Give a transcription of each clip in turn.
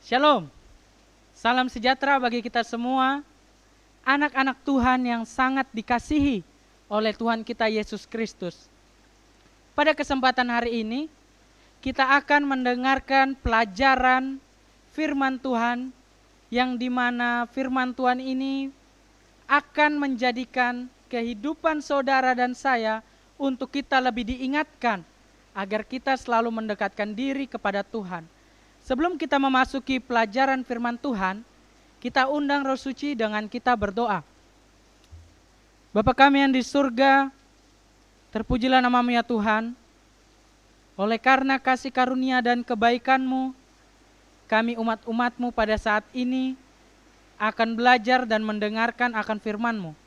Shalom, salam sejahtera bagi kita semua, anak-anak Tuhan yang sangat dikasihi oleh Tuhan kita Yesus Kristus. Pada kesempatan hari ini, kita akan mendengarkan pelajaran firman Tuhan, yang dimana firman Tuhan ini akan menjadikan kehidupan saudara dan saya untuk kita lebih diingatkan, agar kita selalu mendekatkan diri kepada Tuhan. Sebelum kita memasuki pelajaran firman Tuhan, kita undang Roh Suci dengan kita berdoa. Bapa kami yang di surga, terpujilah nama-Mu ya Tuhan. Oleh karena kasih karunia dan kebaikan-Mu, kami umat-umat-Mu pada saat ini akan belajar dan mendengarkan akan firman-Mu.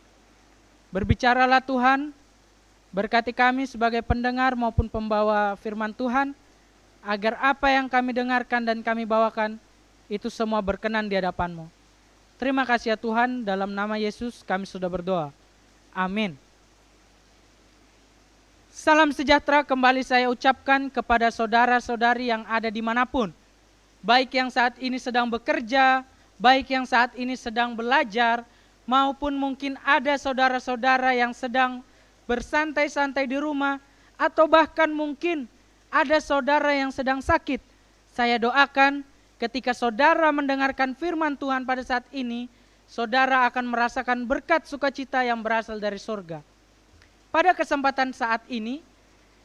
Berbicaralah Tuhan, berkati kami sebagai pendengar maupun pembawa firman Tuhan, agar apa yang kami dengarkan dan kami bawakan, itu semua berkenan di hadapan-Mu. Terima kasih ya Tuhan, dalam nama Yesus kami sudah berdoa. Amin. Salam sejahtera kembali saya ucapkan kepada saudara-saudari yang ada dimanapun. Baik yang saat ini sedang bekerja, baik yang saat ini sedang belajar, maupun mungkin ada saudara-saudara yang sedang bersantai-santai di rumah, atau bahkan mungkin ada saudara yang sedang sakit. Saya doakan ketika saudara mendengarkan firman Tuhan pada saat ini, saudara akan merasakan berkat sukacita yang berasal dari surga. Pada kesempatan saat ini,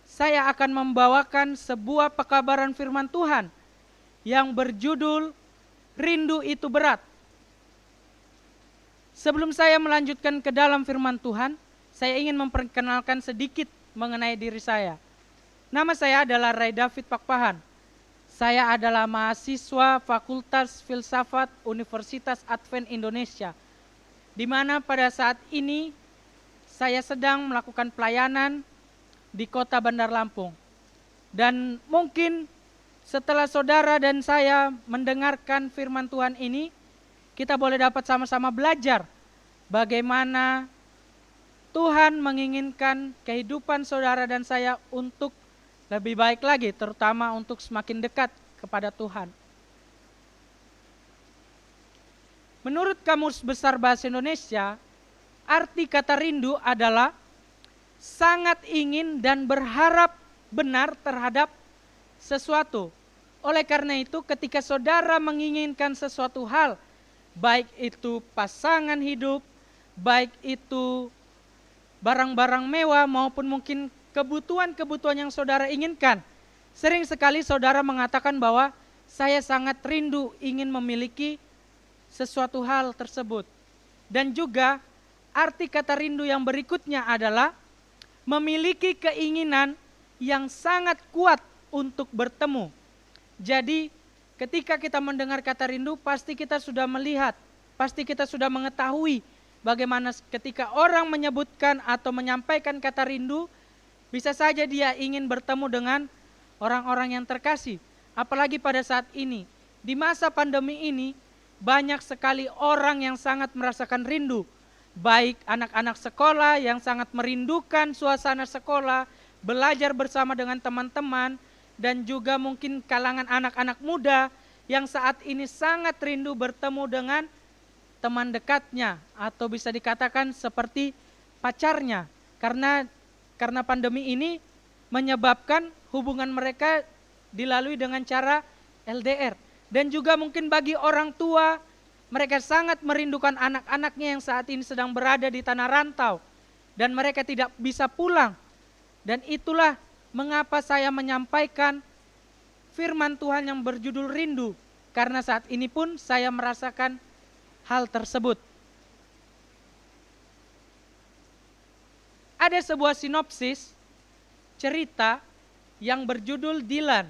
saya akan membawakan sebuah pekabaran firman Tuhan yang berjudul Rindu Itu Berat. Sebelum saya melanjutkan ke dalam firman Tuhan, saya ingin memperkenalkan sedikit mengenai diri saya. Nama saya adalah Ray David Pakpahan. Saya adalah mahasiswa Fakultas Filsafat Universitas Advent Indonesia, di mana pada saat ini saya sedang melakukan pelayanan di kota Bandar Lampung. Dan mungkin setelah saudara dan saya mendengarkan firman Tuhan ini, kita boleh dapat sama-sama belajar bagaimana Tuhan menginginkan kehidupan saudara dan saya untuk lebih baik lagi, terutama untuk semakin dekat kepada Tuhan. Menurut Kamus Besar Bahasa Indonesia, arti kata rindu adalah sangat ingin dan berharap benar terhadap sesuatu. Oleh karena itu, ketika saudara menginginkan sesuatu hal, baik itu pasangan hidup, baik itu barang-barang mewah maupun mungkin kebutuhan-kebutuhan yang saudara inginkan. Sering sekali saudara mengatakan bahwa saya sangat rindu ingin memiliki sesuatu hal tersebut. Dan juga arti kata rindu yang berikutnya adalah memiliki keinginan yang sangat kuat untuk bertemu. Jadi ketika kita mendengar kata rindu, pasti kita sudah melihat, pasti kita sudah mengetahui bagaimana ketika orang menyebutkan atau menyampaikan kata rindu, bisa saja dia ingin bertemu dengan orang-orang yang terkasih. Apalagi pada saat ini, di masa pandemi ini, banyak sekali orang yang sangat merasakan rindu. Baik anak-anak sekolah yang sangat merindukan suasana sekolah, belajar bersama dengan teman-teman, dan juga mungkin kalangan anak-anak muda yang saat ini sangat rindu bertemu dengan teman dekatnya, atau bisa dikatakan seperti pacarnya. Karena pandemi ini menyebabkan hubungan mereka dilalui dengan cara LDR. Dan juga mungkin bagi orang tua, mereka sangat merindukan anak-anaknya yang saat ini sedang berada di tanah rantau. Dan mereka tidak bisa pulang. Dan itulah mengapa saya menyampaikan firman Tuhan yang berjudul rindu. Karena saat ini pun saya merasakan hal tersebut. Ada sebuah sinopsis cerita yang berjudul Dylan,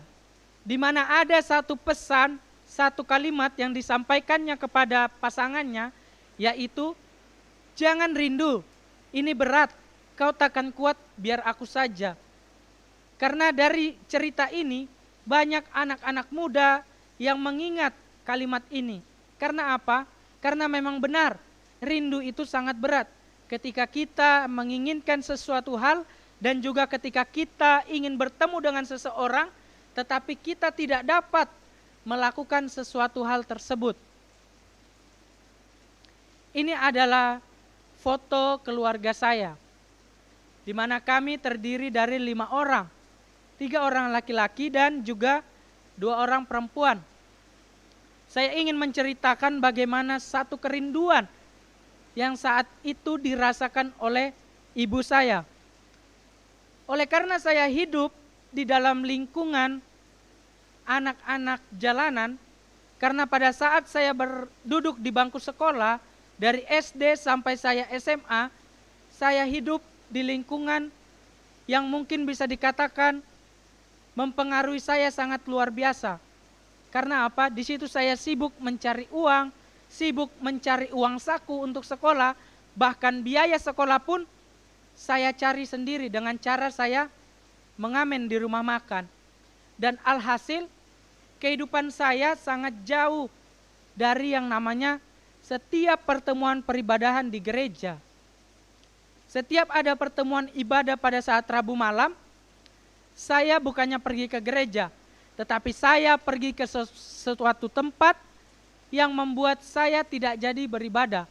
di mana ada satu pesan, satu kalimat yang disampaikannya kepada pasangannya, yaitu jangan rindu, ini berat, kau takkan kuat, biar aku saja. Karena dari cerita ini banyak anak-anak muda yang mengingat kalimat ini. Karena apa? Karena memang benar, rindu itu sangat berat. Ketika kita menginginkan sesuatu hal dan juga ketika kita ingin bertemu dengan seseorang, tetapi kita tidak dapat melakukan sesuatu hal tersebut. Ini adalah foto keluarga saya, di mana kami terdiri dari 5 orang, 3 orang laki-laki dan juga 2 orang perempuan. Saya ingin menceritakan bagaimana satu kerinduan yang saat itu dirasakan oleh ibu saya. Oleh karena saya hidup di dalam lingkungan anak-anak jalanan, karena pada saat saya duduk di bangku sekolah, dari SD sampai saya SMA, saya hidup di lingkungan yang mungkin bisa dikatakan mempengaruhi saya sangat luar biasa. Karena apa? Di situ saya sibuk mencari uang saku untuk sekolah, bahkan biaya sekolah pun saya cari sendiri dengan cara saya mengamen di rumah makan. Dan alhasil kehidupan saya sangat jauh dari yang namanya setiap pertemuan peribadahan di gereja. Setiap ada pertemuan ibadah pada saat Rabu malam, saya bukannya pergi ke gereja, tetapi saya pergi ke suatu tempat yang membuat saya tidak jadi beribadah.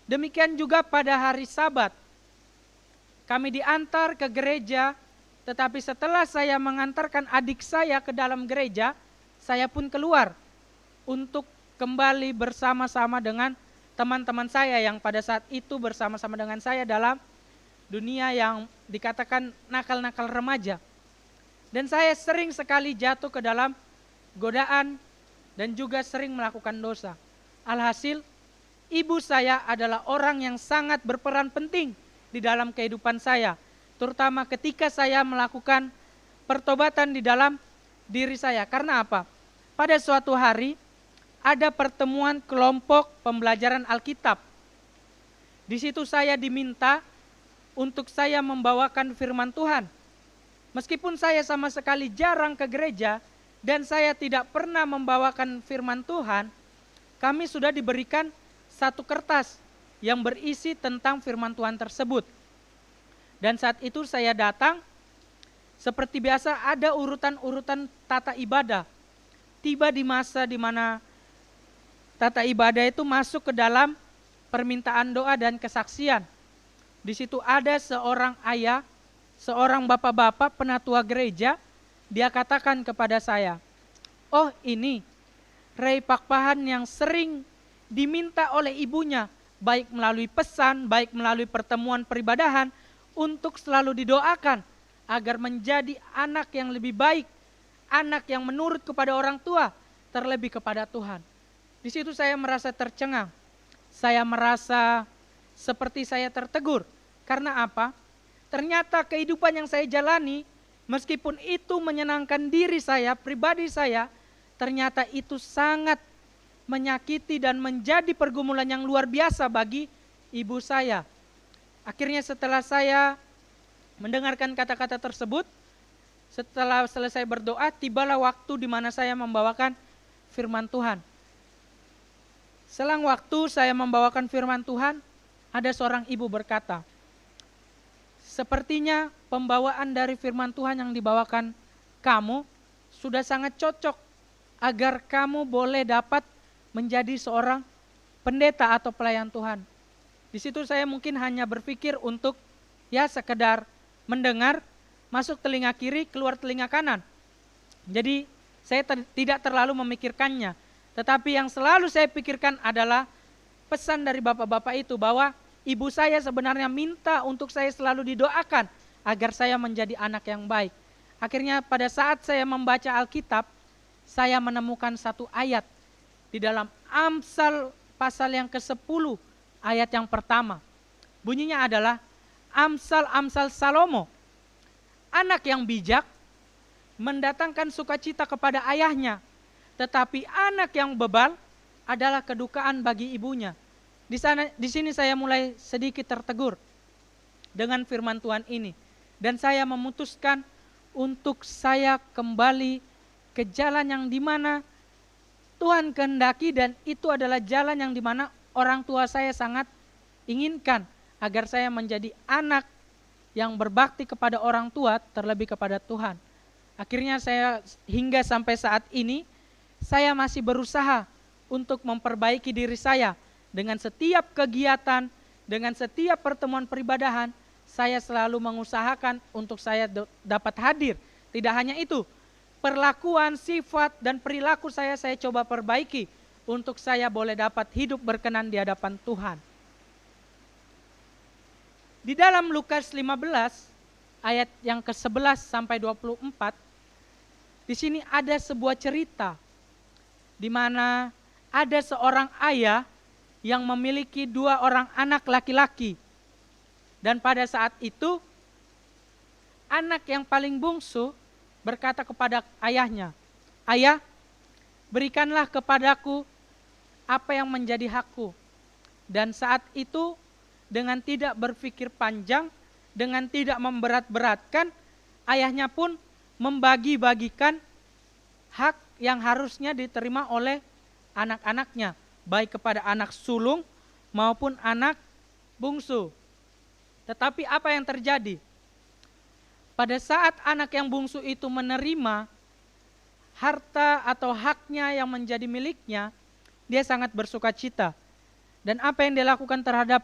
Demikian juga pada hari Sabat. Kami diantar ke gereja, tetapi setelah saya mengantarkan adik saya ke dalam gereja, saya pun keluar untuk kembali bersama-sama dengan teman-teman saya yang pada saat itu bersama-sama dengan saya dalam dunia yang dikatakan nakal-nakal remaja. Dan saya sering sekali jatuh ke dalam godaan dan juga sering melakukan dosa. Alhasil, ibu saya adalah orang yang sangat berperan penting di dalam kehidupan saya, terutama ketika saya melakukan pertobatan di dalam diri saya. Karena apa? Pada suatu hari ada pertemuan kelompok pembelajaran Alkitab. Di situ saya diminta untuk saya membawakan firman Tuhan. Meskipun saya sama sekali jarang ke gereja dan saya tidak pernah membawakan firman Tuhan, kami sudah diberikan satu kertas yang berisi tentang firman Tuhan tersebut. Dan saat itu saya datang, seperti biasa ada urutan-urutan tata ibadah. Tiba di masa di mana tata ibadah itu masuk ke dalam permintaan doa dan kesaksian. Di situ ada seorang ayah, seorang bapak-bapak penatua gereja, dia katakan kepada saya, "Oh ini Ray Pakpahan yang sering diminta oleh ibunya, baik melalui pesan, baik melalui pertemuan peribadahan, untuk selalu didoakan agar menjadi anak yang lebih baik, anak yang menurut kepada orang tua, terlebih kepada Tuhan." Di situ saya merasa tercengang, saya merasa seperti saya tertegur. Karena apa? Ternyata kehidupan yang saya jalani, meskipun itu menyenangkan diri saya, pribadi saya, ternyata itu sangat menyakiti dan menjadi pergumulan yang luar biasa bagi ibu saya. Akhirnya setelah saya mendengarkan kata-kata tersebut, setelah selesai berdoa, tibalah waktu di mana saya membawakan firman Tuhan. Selang waktu saya membawakan firman Tuhan, ada seorang ibu berkata, "Sepertinya pembawaan dari firman Tuhan yang dibawakan kamu sudah sangat cocok agar kamu boleh dapat menjadi seorang pendeta atau pelayan Tuhan." Di situ saya mungkin hanya berpikir untuk sekedar mendengar, masuk telinga kiri, keluar telinga kanan. Jadi saya tidak terlalu memikirkannya. Tetapi yang selalu saya pikirkan adalah pesan dari bapak-bapak itu bahwa ibu saya sebenarnya minta untuk saya selalu didoakan agar saya menjadi anak yang baik. Akhirnya pada saat saya membaca Alkitab, saya menemukan satu ayat di dalam Amsal pasal yang ke-10 ayat yang pertama. Bunyinya adalah Amsal Salomo. Anak yang bijak mendatangkan sukacita kepada ayahnya, tetapi anak yang bebal adalah kedukaan bagi ibunya. Di sini saya mulai sedikit tertegur dengan firman Tuhan ini. Dan saya memutuskan untuk saya kembali ke jalan yang dimana Tuhan kehendaki, dan itu adalah jalan yang dimana orang tua saya sangat inginkan agar saya menjadi anak yang berbakti kepada orang tua terlebih kepada Tuhan. Akhirnya saya hingga sampai saat ini saya masih berusaha untuk memperbaiki diri saya. Dengan setiap kegiatan, dengan setiap pertemuan peribadahan, saya selalu mengusahakan untuk saya dapat hadir. Tidak hanya itu, perlakuan, sifat, dan perilaku saya coba perbaiki untuk saya boleh dapat hidup berkenan di hadapan Tuhan. Di dalam Lukas 15 ayat yang ke-11 sampai 24, di sini ada sebuah cerita di mana ada seorang ayah yang memiliki 2 orang anak laki-laki. Dan pada saat itu anak yang paling bungsu berkata kepada ayahnya, "Ayah, berikanlah kepadaku apa yang menjadi hakku." Dan saat itu dengan tidak berpikir panjang, dengan tidak memberat-beratkan, ayahnya pun membagi-bagikan hak yang harusnya diterima oleh anak-anaknya, baik kepada anak sulung maupun anak bungsu. Tetapi apa yang terjadi? Pada saat anak yang bungsu itu menerima harta atau haknya yang menjadi miliknya, dia sangat bersuka cita. Dan apa yang dia lakukan terhadap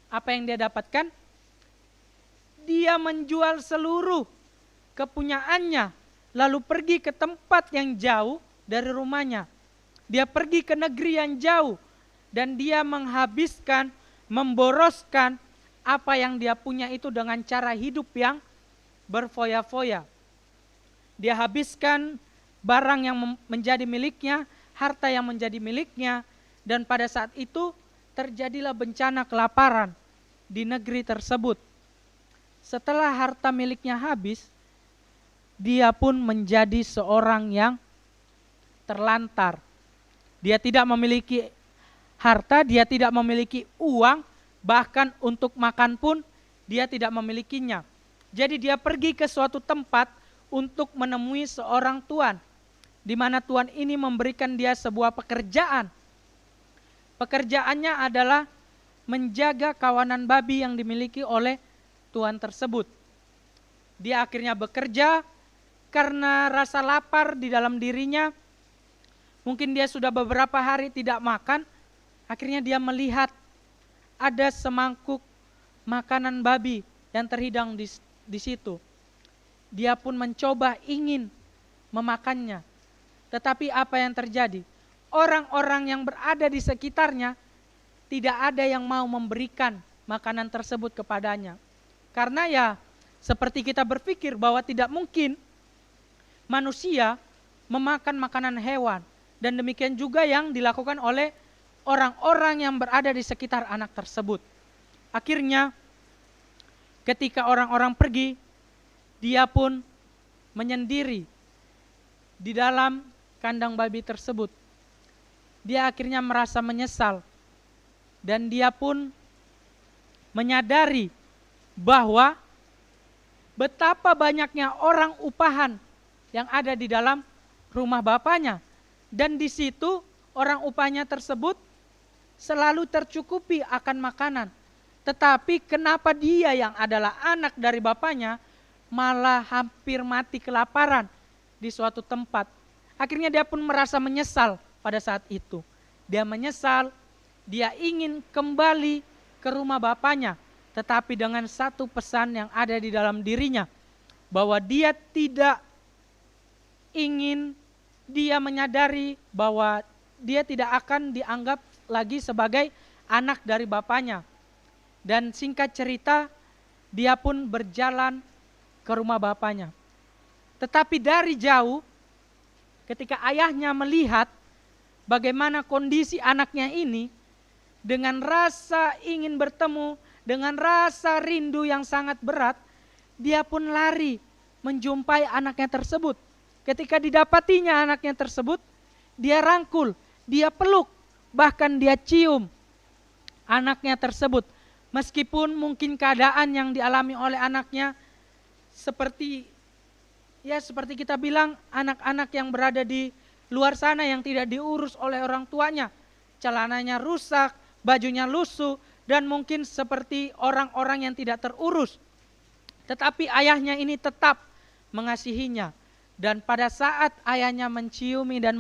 apa yang dia dapatkan? Dia menjual seluruh kepunyaannya, lalu pergi ke tempat yang jauh dari rumahnya. Dia pergi ke negeri yang jauh, dan dia menghabiskan, memboroskan apa yang dia punya itu dengan cara hidup yang berfoya-foya. Dia habiskan barang yang menjadi miliknya, harta yang menjadi miliknya, dan pada saat itu terjadilah bencana kelaparan di negeri tersebut. Setelah harta miliknya habis, dia pun menjadi seorang yang terlantar. Dia tidak memiliki harta, dia tidak memiliki uang, bahkan untuk makan pun dia tidak memilikinya. Jadi dia pergi ke suatu tempat untuk menemui seorang tuan, di mana tuan ini memberikan dia sebuah pekerjaan. Pekerjaannya adalah menjaga kawanan babi yang dimiliki oleh tuan tersebut. Dia akhirnya bekerja karena rasa lapar di dalam dirinya. Mungkin dia sudah beberapa hari tidak makan. Akhirnya dia melihat ada semangkuk makanan babi yang terhidang di situ. Dia pun mencoba ingin memakannya. Tetapi apa yang terjadi? Orang-orang yang berada di sekitarnya tidak ada yang mau memberikan makanan tersebut kepadanya. Karena ya seperti kita berpikir bahwa tidak mungkin manusia memakan makanan hewan. Dan demikian juga yang dilakukan oleh orang-orang yang berada di sekitar anak tersebut. Akhirnya ketika orang-orang pergi, dia pun menyendiri di dalam kandang babi tersebut. Dia akhirnya merasa menyesal, dan dia pun menyadari bahwa betapa banyaknya orang upahan yang ada di dalam rumah bapaknya. Dan di situ orang upahnya tersebut selalu tercukupi akan makanan. Tetapi kenapa dia yang adalah anak dari bapaknya malah hampir mati kelaparan di suatu tempat. Akhirnya dia pun merasa menyesal pada saat itu. Dia menyesal, dia ingin kembali ke rumah bapaknya. Tetapi dengan satu pesan yang ada di dalam dirinya, bahwa dia tidak ingin, dia menyadari bahwa dia tidak akan dianggap lagi sebagai anak dari bapaknya. Dan singkat cerita, dia pun berjalan ke rumah bapaknya. Tetapi dari jauh, ketika ayahnya melihat bagaimana kondisi anaknya ini, dengan rasa ingin bertemu, dengan rasa rindu yang sangat berat, dia pun lari menjumpai anaknya tersebut. Ketika didapatinya anaknya tersebut, dia rangkul, dia peluk, bahkan dia cium anaknya tersebut. Meskipun mungkin keadaan yang dialami oleh anaknya seperti kita bilang anak-anak yang berada di luar sana yang tidak diurus oleh orang tuanya. Celananya rusak, bajunya lusuh, dan mungkin seperti orang-orang yang tidak terurus. Tetapi ayahnya ini tetap mengasihinya. Dan pada saat ayahnya menciumi dan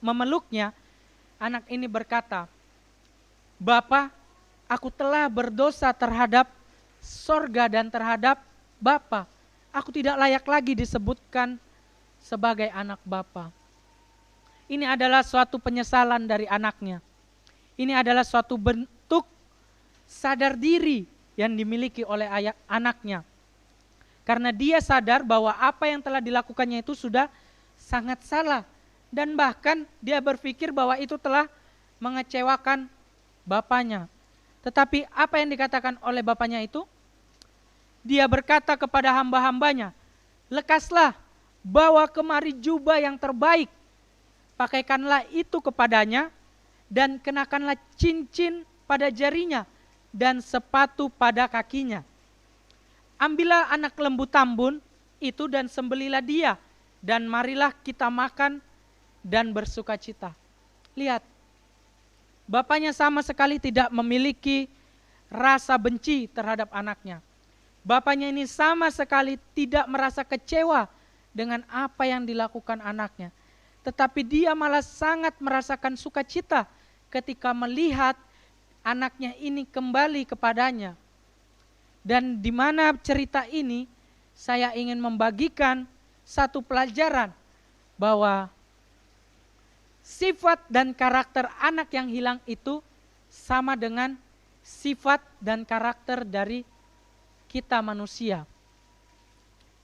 memeluknya, anak ini berkata, "Bapa, aku telah berdosa terhadap sorga dan terhadap Bapa. Aku tidak layak lagi disebutkan sebagai anak Bapa." Ini adalah suatu penyesalan dari anaknya. Ini adalah suatu bentuk sadar diri yang dimiliki oleh anaknya. Karena dia sadar bahwa apa yang telah dilakukannya itu sudah sangat salah. Dan bahkan dia berpikir bahwa itu telah mengecewakan bapaknya. Tetapi apa yang dikatakan oleh bapaknya itu? Dia berkata kepada hamba-hambanya, "Lekaslah, bawa kemari jubah yang terbaik. Pakaikanlah itu kepadanya dan kenakanlah cincin pada jarinya dan sepatu pada kakinya. Ambillah anak lembu tambun itu dan sembelilah dia, dan marilah kita makan dan bersukacita." Lihat, bapaknya sama sekali tidak memiliki rasa benci terhadap anaknya. Bapaknya ini sama sekali tidak merasa kecewa dengan apa yang dilakukan anaknya. Tetapi dia malah sangat merasakan sukacita ketika melihat anaknya ini kembali kepadanya. Dan di mana cerita ini saya ingin membagikan satu pelajaran bahwa sifat dan karakter anak yang hilang itu sama dengan sifat dan karakter dari kita manusia.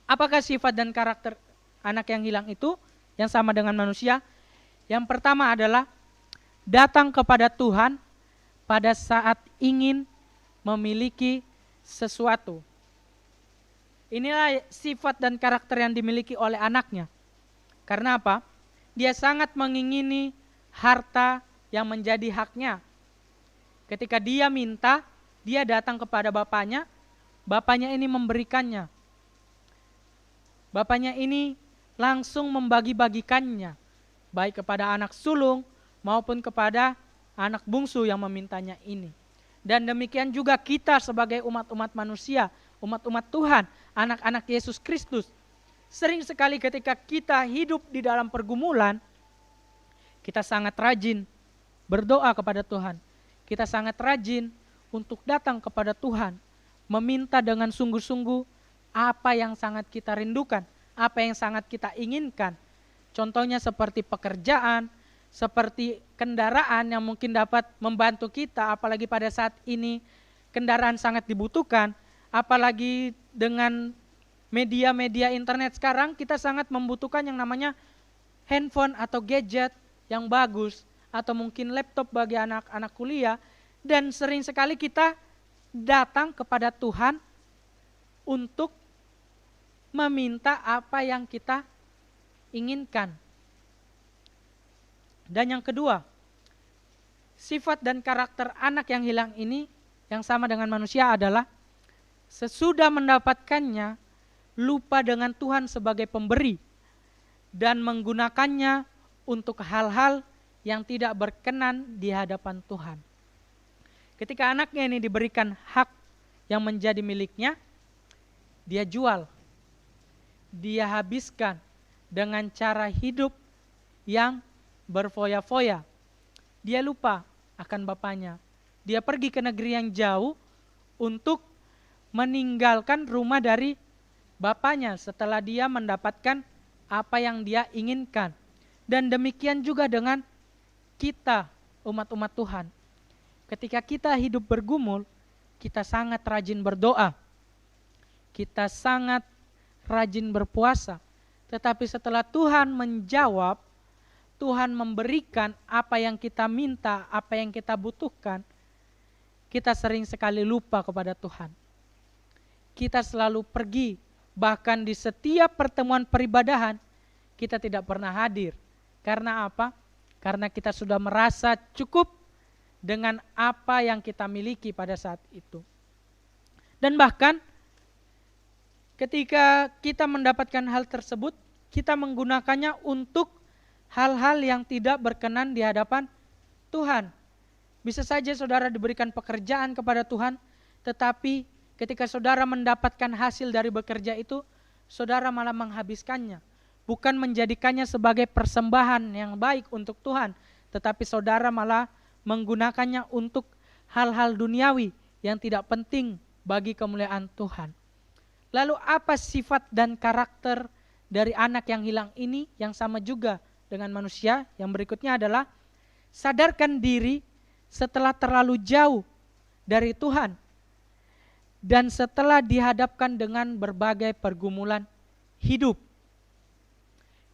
Apakah sifat dan karakter anak yang hilang itu yang sama dengan manusia? Yang pertama adalah datang kepada Tuhan pada saat ingin memiliki sesuatu. Inilah sifat dan karakter yang dimiliki oleh anaknya. Karena apa? Dia sangat mengingini harta yang menjadi haknya. Ketika dia minta, dia datang kepada bapaknya, bapaknya ini memberikannya. Bapaknya ini langsung membagi-bagikannya, baik kepada anak sulung maupun kepada anak bungsu yang memintanya ini. Dan demikian juga kita sebagai umat-umat manusia, umat-umat Tuhan, anak-anak Yesus Kristus. Sering sekali ketika kita hidup di dalam pergumulan, kita sangat rajin berdoa kepada Tuhan. Kita sangat rajin untuk datang kepada Tuhan, meminta dengan sungguh-sungguh apa yang sangat kita rindukan, apa yang sangat kita inginkan. Contohnya seperti pekerjaan, seperti kendaraan yang mungkin dapat membantu kita, apalagi pada saat ini kendaraan sangat dibutuhkan, apalagi dengan media-media internet sekarang kita sangat membutuhkan yang namanya handphone atau gadget yang bagus, atau mungkin laptop bagi anak-anak kuliah, dan sering sekali kita datang kepada Tuhan untuk meminta apa yang kita inginkan. Dan yang kedua, sifat dan karakter anak yang hilang ini yang sama dengan manusia adalah sesudah mendapatkannya lupa dengan Tuhan sebagai pemberi dan menggunakannya untuk hal-hal yang tidak berkenan di hadapan Tuhan. Ketika anaknya ini diberikan hak yang menjadi miliknya, dia jual, dia habiskan dengan cara hidup yang berfoya-foya. Dia lupa akan bapaknya. Dia pergi ke negeri yang jauh untuk meninggalkan rumah dari bapaknya setelah dia mendapatkan apa yang dia inginkan. Dan demikian juga dengan kita, umat-umat Tuhan. Ketika kita hidup bergumul, kita sangat rajin berdoa. Kita sangat rajin berpuasa. Tetapi setelah Tuhan menjawab, Tuhan memberikan apa yang kita minta, apa yang kita butuhkan, kita sering sekali lupa kepada Tuhan. Kita selalu pergi, bahkan di setiap pertemuan peribadahan, kita tidak pernah hadir. Karena apa? Karena kita sudah merasa cukup dengan apa yang kita miliki pada saat itu. Dan bahkan ketika kita mendapatkan hal tersebut, kita menggunakannya untuk hal-hal yang tidak berkenan di hadapan Tuhan. Bisa saja saudara diberikan pekerjaan kepada Tuhan, tetapi ketika saudara mendapatkan hasil dari bekerja itu, saudara malah menghabiskannya. bukan menjadikannya sebagai persembahan yang baik untuk Tuhan, tetapi saudara malah menggunakannya untuk hal-hal duniawi yang tidak penting bagi kemuliaan Tuhan. Lalu apa sifat dan karakter dari anak yang hilang ini yang sama juga dengan manusia? Yang berikutnya adalah sadarkan diri setelah terlalu jauh dari Tuhan dan setelah dihadapkan dengan berbagai pergumulan hidup.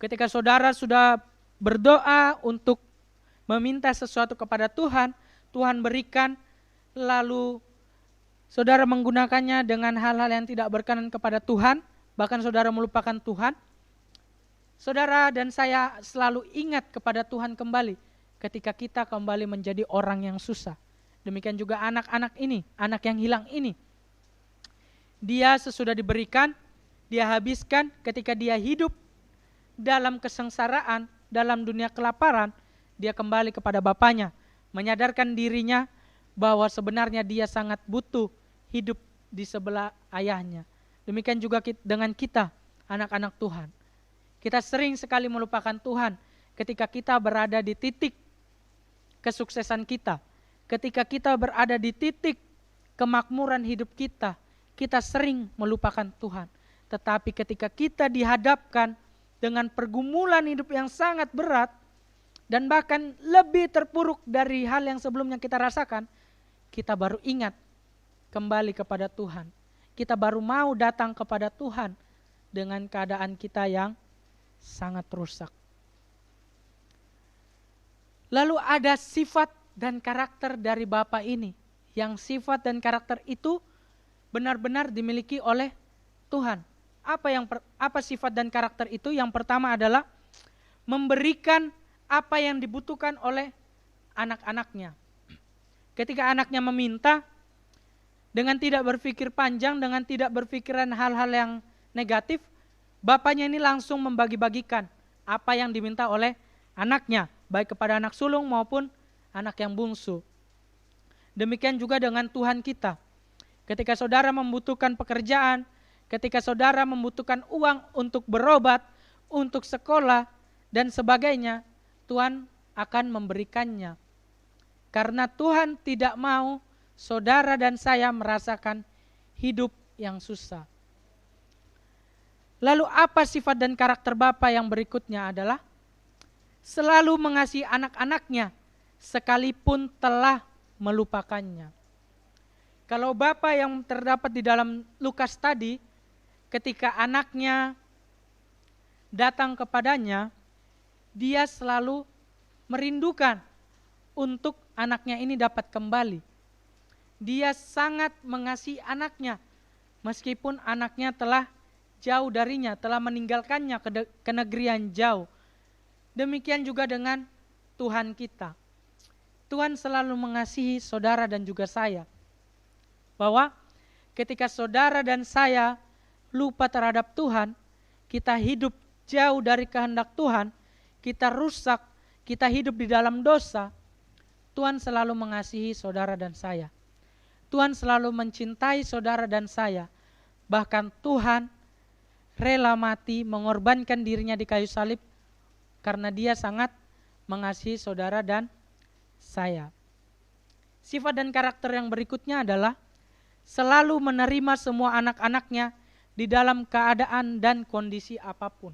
Ketika saudara sudah berdoa untuk meminta sesuatu kepada Tuhan, Tuhan berikan, lalu saudara menggunakannya dengan hal-hal yang tidak berkenan kepada Tuhan, bahkan saudara melupakan Tuhan. Saudara dan saya selalu ingat kepada Tuhan kembali ketika kita kembali menjadi orang yang susah. Demikian juga anak-anak ini, anak yang hilang ini. Dia sesudah diberikan, dia habiskan ketika dia hidup dalam kesengsaraan, dalam dunia kelaparan, dia kembali kepada bapaknya, menyadarkan dirinya bahwa sebenarnya dia sangat butuh hidup di sebelah ayahnya. Demikian juga dengan kita, anak-anak Tuhan. Kita sering sekali melupakan Tuhan ketika kita berada di titik kesuksesan kita. Ketika kita berada di titik kemakmuran hidup kita, kita sering melupakan Tuhan. Tetapi ketika kita dihadapkan dengan pergumulan hidup yang sangat berat, dan bahkan lebih terpuruk dari hal yang sebelumnya kita rasakan, kita baru ingat kembali kepada Tuhan. Kita baru mau datang kepada Tuhan dengan keadaan kita yang sangat rusak. Lalu ada sifat dan karakter dari Bapa ini, yang sifat dan karakter itu benar-benar dimiliki oleh Tuhan. Apa sifat dan karakter itu? Yang pertama adalah memberikan apa yang dibutuhkan oleh anak-anaknya. Ketika anaknya meminta, dengan tidak berpikir panjang, dengan tidak berpikiran hal-hal yang negatif, bapaknya ini langsung membagi-bagikan apa yang diminta oleh anaknya, baik kepada anak sulung maupun anak yang bungsu. Demikian juga dengan Tuhan kita. Ketika saudara membutuhkan pekerjaan, ketika saudara membutuhkan uang untuk berobat, untuk sekolah, dan sebagainya, Tuhan akan memberikannya. Karena Tuhan tidak mau saudara dan saya merasakan hidup yang susah. Lalu apa sifat dan karakter Bapa yang berikutnya adalah selalu mengasihi anak-anaknya sekalipun telah melupakannya. Kalau Bapa yang terdapat di dalam Lukas tadi, ketika anaknya datang kepadanya, dia selalu merindukan untuk anaknya ini dapat kembali. Dia sangat mengasihi anaknya, meskipun anaknya telah jauh darinya, telah meninggalkannya ke negeri yang jauh. Demikian juga dengan Tuhan kita. Tuhan selalu mengasihi saudara dan juga saya. Bahwa ketika saudara dan saya lupa terhadap Tuhan, kita hidup jauh dari kehendak Tuhan, kita rusak, kita hidup di dalam dosa, Tuhan selalu mengasihi saudara dan saya. Tuhan selalu mencintai saudara dan saya. Bahkan Tuhan rela mati mengorbankan dirinya di kayu salib karena dia sangat mengasihi saudara dan saya. Sifat dan karakter yang berikutnya adalah selalu menerima semua anak-anaknya di dalam keadaan dan kondisi apapun.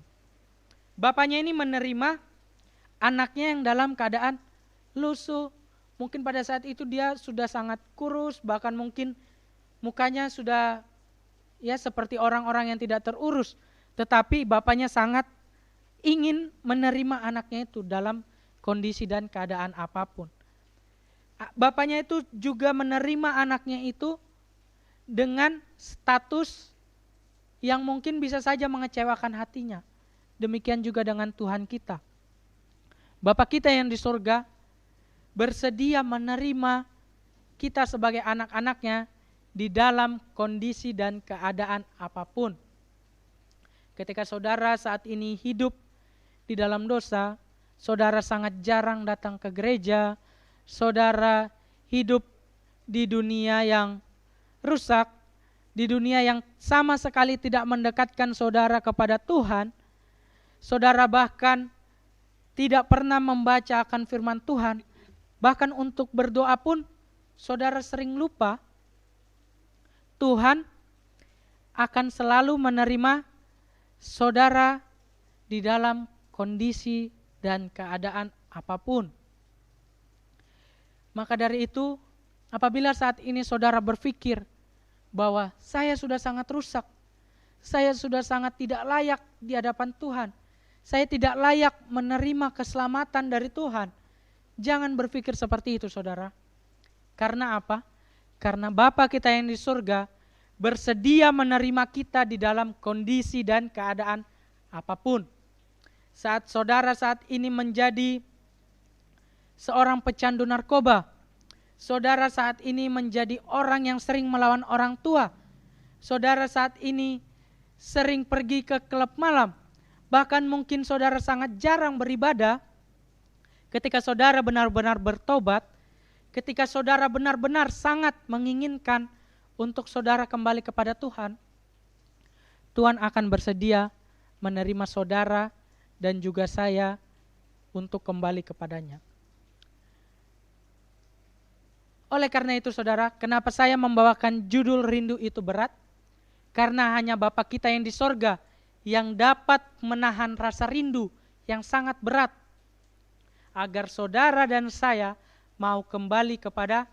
Bapaknya ini menerima anaknya yang dalam keadaan lusuh. Mungkin pada saat itu dia sudah sangat kurus, bahkan mungkin mukanya sudah ya seperti orang-orang yang tidak terurus. Tetapi bapaknya sangat ingin menerima anaknya itu dalam kondisi dan keadaan apapun. Bapaknya itu juga menerima anaknya itu dengan status yang mungkin bisa saja mengecewakan hatinya. Demikian juga dengan Tuhan kita. Bapa kita yang di surga bersedia menerima kita sebagai anak-anaknya di dalam kondisi dan keadaan apapun. Ketika saudara saat ini hidup di dalam dosa, saudara sangat jarang datang ke gereja, saudara hidup di dunia yang rusak, di dunia yang sama sekali tidak mendekatkan saudara kepada Tuhan, saudara bahkan tidak pernah membaca akan firman Tuhan, bahkan untuk berdoa pun saudara sering lupa, Tuhan akan selalu menerima saudara di dalam kondisi dan keadaan apapun. Maka dari itu, apabila saat ini saudara berpikir bahwa saya sudah sangat rusak, saya sudah sangat tidak layak di hadapan Tuhan, saya tidak layak menerima keselamatan dari Tuhan, jangan berpikir seperti itu, saudara. Karena apa? Karena Bapa kita yang di surga bersedia menerima kita di dalam kondisi dan keadaan apapun. Saat saudara saat ini menjadi seorang pecandu narkoba, saudara saat ini menjadi orang yang sering melawan orang tua, saudara saat ini sering pergi ke klub malam, bahkan mungkin saudara sangat jarang beribadah, ketika saudara benar-benar bertobat, ketika saudara benar-benar sangat menginginkan untuk saudara kembali kepada Tuhan, Tuhan akan bersedia menerima saudara dan juga saya untuk kembali kepadanya. Oleh karena itu saudara, kenapa saya membawakan judul rindu itu berat? Karena hanya Bapa kita yang di sorga yang dapat menahan rasa rindu yang sangat berat, agar saudara dan saya mau kembali kepada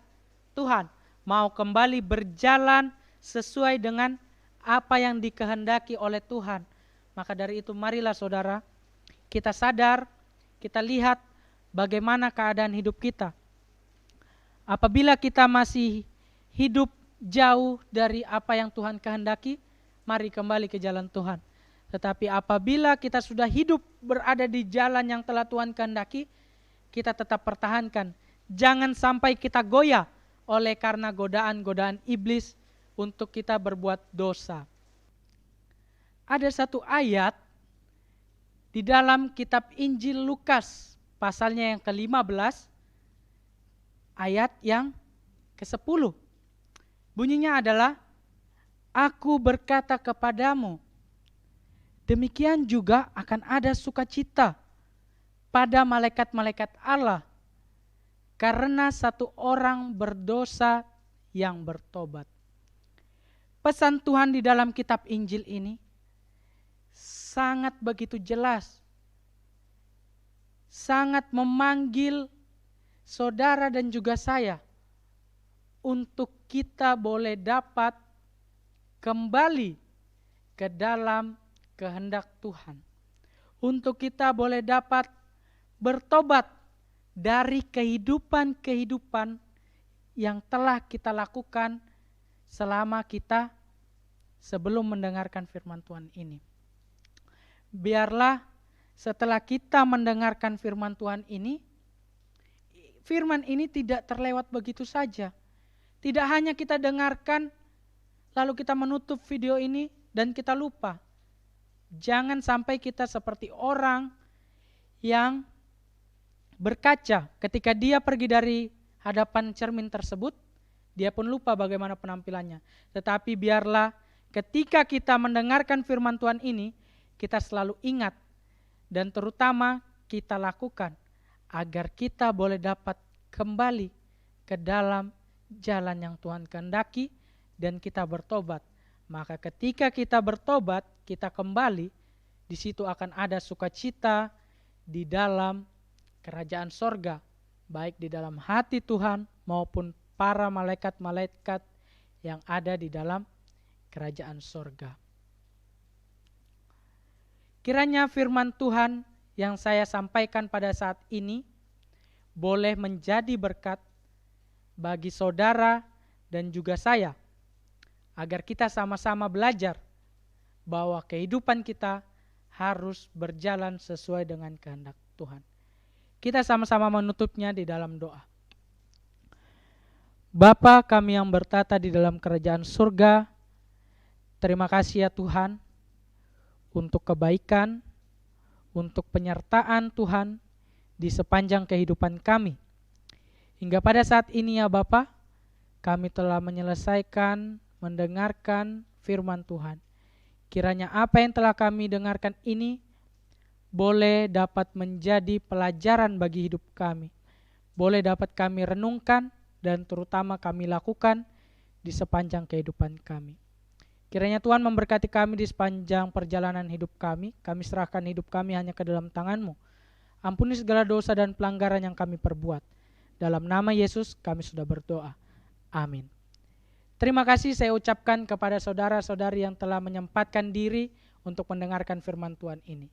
Tuhan, mau kembali berjalan sesuai dengan apa yang dikehendaki oleh Tuhan. Maka dari itu marilah saudara, kita sadar, kita lihat bagaimana keadaan hidup kita. Apabila kita masih hidup jauh dari apa yang Tuhan kehendaki, mari kembali ke jalan Tuhan. Tetapi apabila kita sudah hidup berada di jalan yang telah Tuhan kehendaki, kita tetap pertahankan. Jangan sampai kita goyah oleh karena godaan-godaan iblis untuk kita berbuat dosa. Ada satu ayat di dalam kitab Injil Lukas, pasalnya yang ke-15, ayat yang ke-10. Bunyinya adalah, aku berkata kepadamu, demikian juga akan ada sukacita pada malaikat-malaikat Allah karena satu orang berdosa yang bertobat. Pesan Tuhan di dalam kitab Injil ini sangat begitu jelas, sangat memanggil saudara dan juga saya untuk kita boleh dapat kembali ke dalam kehendak Tuhan. Untuk kita boleh dapat bertobat dari kehidupan-kehidupan yang telah kita lakukan selama kita sebelum mendengarkan firman Tuhan ini. Biarlah setelah kita mendengarkan firman Tuhan ini, firman ini tidak terlewat begitu saja. Tidak hanya kita dengarkan, lalu kita menutup video ini dan kita lupa. Jangan sampai kita seperti orang yang berkaca ketika dia pergi dari hadapan cermin tersebut, dia pun lupa bagaimana penampilannya. Tetapi biarlah ketika kita mendengarkan firman Tuhan ini, kita selalu ingat dan terutama kita lakukan agar kita boleh dapat kembali ke dalam jalan yang Tuhan kehendaki dan kita bertobat. Maka ketika kita bertobat, kita kembali, di situ akan ada sukacita di dalam kerajaan sorga, baik di dalam hati Tuhan maupun para malaikat-malaikat yang ada di dalam kerajaan sorga. Kiranya firman Tuhan yang saya sampaikan pada saat ini boleh menjadi berkat bagi saudara dan juga saya, agar kita sama-sama belajar bahwa kehidupan kita harus berjalan sesuai dengan kehendak Tuhan. Kita sama-sama menutupnya di dalam doa. Bapa kami yang bertata di dalam kerajaan surga, terima kasih ya Tuhan untuk kebaikan, untuk penyertaan Tuhan di sepanjang kehidupan kami. Hingga pada saat ini ya Bapa, kami telah menyelesaikan mendengarkan firman Tuhan. Kiranya apa yang telah kami dengarkan ini boleh dapat menjadi pelajaran bagi hidup kami, boleh dapat kami renungkan dan terutama kami lakukan di sepanjang kehidupan kami. Kiranya Tuhan memberkati kami di sepanjang perjalanan hidup kami. Kami serahkan hidup kami hanya ke dalam tangan-Mu. Ampuni segala dosa dan pelanggaran yang kami perbuat. Dalam nama Yesus kami sudah berdoa. Amin. Terima kasih saya ucapkan kepada saudara-saudari yang telah menyempatkan diri untuk mendengarkan firman Tuhan ini.